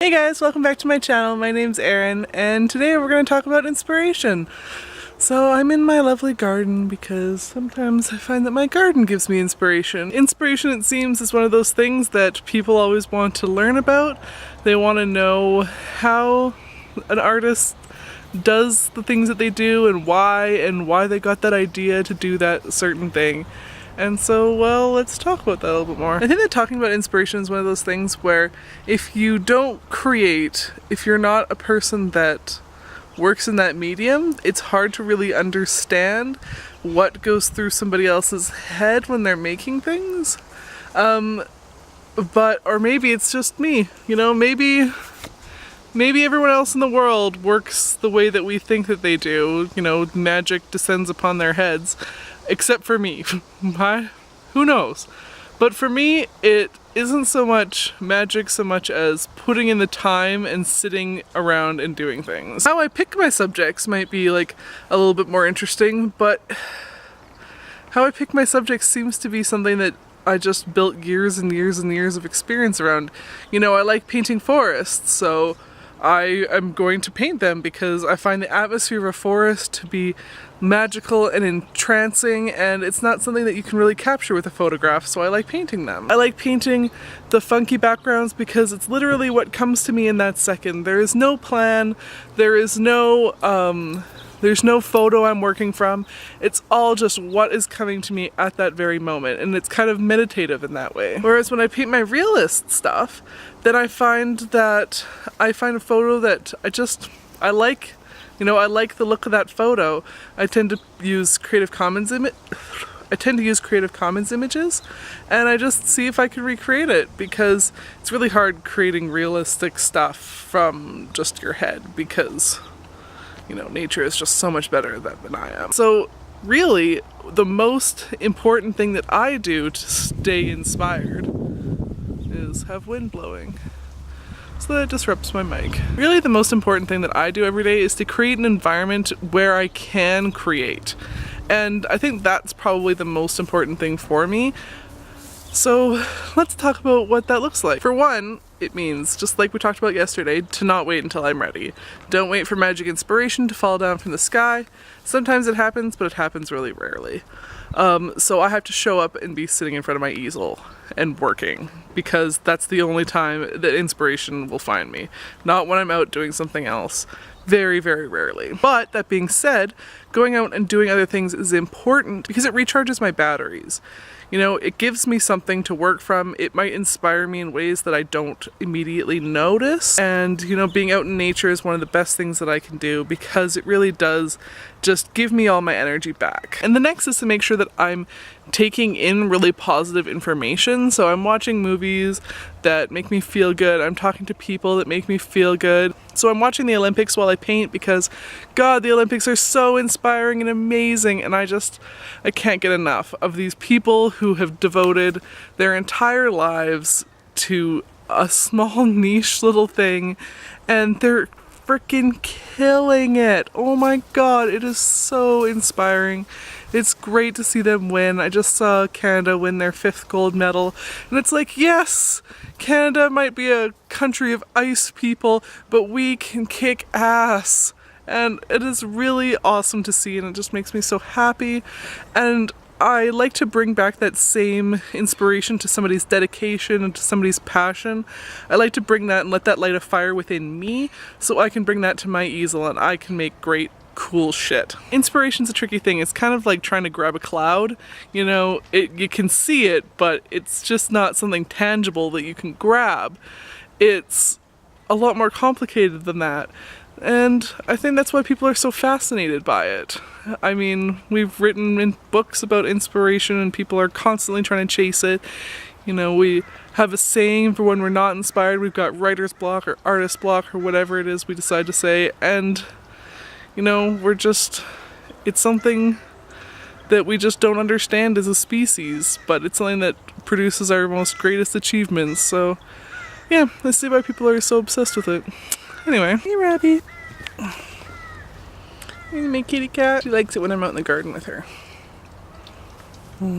Hey guys, welcome back to my channel. My name's Erin, and today we're going to talk about inspiration. So I'm in my lovely garden because sometimes I find that my garden gives me inspiration. Inspiration, it seems, is one of those things that people always want to learn about. They want to know how an artist does the things that they do and why they got that idea to do that certain thing. And so, well, let's talk about that a little bit more. I think that talking about inspiration is one of those things where if you don't create, if you're not a person that works in that medium, it's hard to really understand what goes through somebody else's head when they're making things. Or maybe it's just me, you know, maybe everyone else in the world works the way that we think that they do, you know, magic descends upon their heads. Except for me. Who knows? But for me, it isn't so much magic so much as putting in the time and sitting around and doing things. How I pick my subjects might be like a little bit more interesting, but how I pick my subjects seems to be something that I just built years and years and years of experience around. You know, I like painting forests, so I am going to paint them because I find the atmosphere of a forest to be magical and entrancing, and it's not something that you can really capture with a photograph, so I like painting them. I like painting the funky backgrounds because it's literally what comes to me in that second. There is no plan, there's no photo I'm working from. It's all just what is coming to me at that very moment, and it's kind of meditative in that way. Whereas when I paint my realist stuff, then I find a photo that I like. You know, I like the look of that photo. I tend to use Creative Commons images, and I just see if I can recreate it, because it's really hard creating realistic stuff from just your head, because, you know, nature is just so much better than I am. So really, the most important thing that I do to stay inspired is have wind blowing. So that it disrupts my mic. Really, the most important thing that I do every day is to create an environment where I can create. And I think that's probably the most important thing for me. So let's talk about what that looks like. For one, it means, just like we talked about yesterday, to not wait until I'm ready. Don't wait for magic inspiration to fall down from the sky. Sometimes it happens, but it happens really rarely. So I have to show up and be sitting in front of my easel and working, because that's the only time that inspiration will find me. Not when I'm out doing something else. Very, very rarely. But that being said, going out and doing other things is important because it recharges my batteries. You know, it gives me something to work from. It might inspire me in ways that I don't immediately notice. And, you know, being out in nature is one of the best things that I can do, because it really does just give me all my energy back. And the next is to make sure that I'm taking in really positive information. So I'm watching movies that make me feel good. I'm talking to people that make me feel good. So I'm watching the Olympics while I paint because, God, the Olympics are so inspiring and amazing, and I can't get enough of these people who have devoted their entire lives to a small niche little thing, and they're freaking killing it. Oh my God, it is so inspiring. It's great to see them win. I just saw Canada win their 5th gold medal, and it's like, yes, Canada might be a country of ice people, but we can kick ass. And it is really awesome to see, and it just makes me so happy. And I like to bring back that same inspiration to somebody's dedication and to somebody's passion. I like to bring that and let that light a fire within me, so I can bring that to my easel and I can make great, cool shit. Inspiration's a tricky thing. It's kind of like trying to grab a cloud. You know, you can see it, but it's just not something tangible that you can grab. It's a lot more complicated than that. And I think that's why people are so fascinated by it. I mean, we've written in books about inspiration and people are constantly trying to chase it. You know, we have a saying for when we're not inspired. We've got writer's block or artist block or whatever it is we decide to say. And, you know, it's something that we just don't understand as a species, but it's something that produces our most greatest achievements. So, yeah, I see why people are so obsessed with it. Anyway, hey Robbie. My kitty cat. She likes it when I'm out in the garden with her.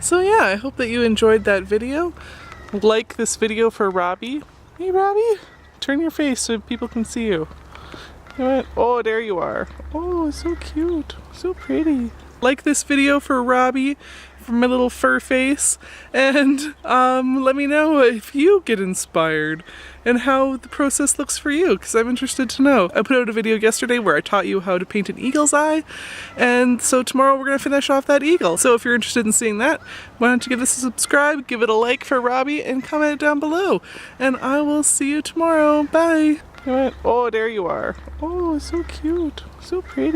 So yeah, I hope that you enjoyed that video. Like this video for Robbie. Hey Robbie. turn your face so people can see you. You know what? Oh, there you are. Oh, so cute. So pretty. Like this video for Robbie from my little fur face, and let me know if you get inspired and how the process looks for you, because I'm interested to know. I put out a video yesterday where I taught you how to paint an eagle's eye, and so tomorrow we're going to finish off that eagle. So if you're interested in seeing that, why don't you give this a subscribe, give it a like for Robbie, and comment down below. And I will see you tomorrow. Bye! You know what? Oh, there you are. Oh, so cute. So pretty.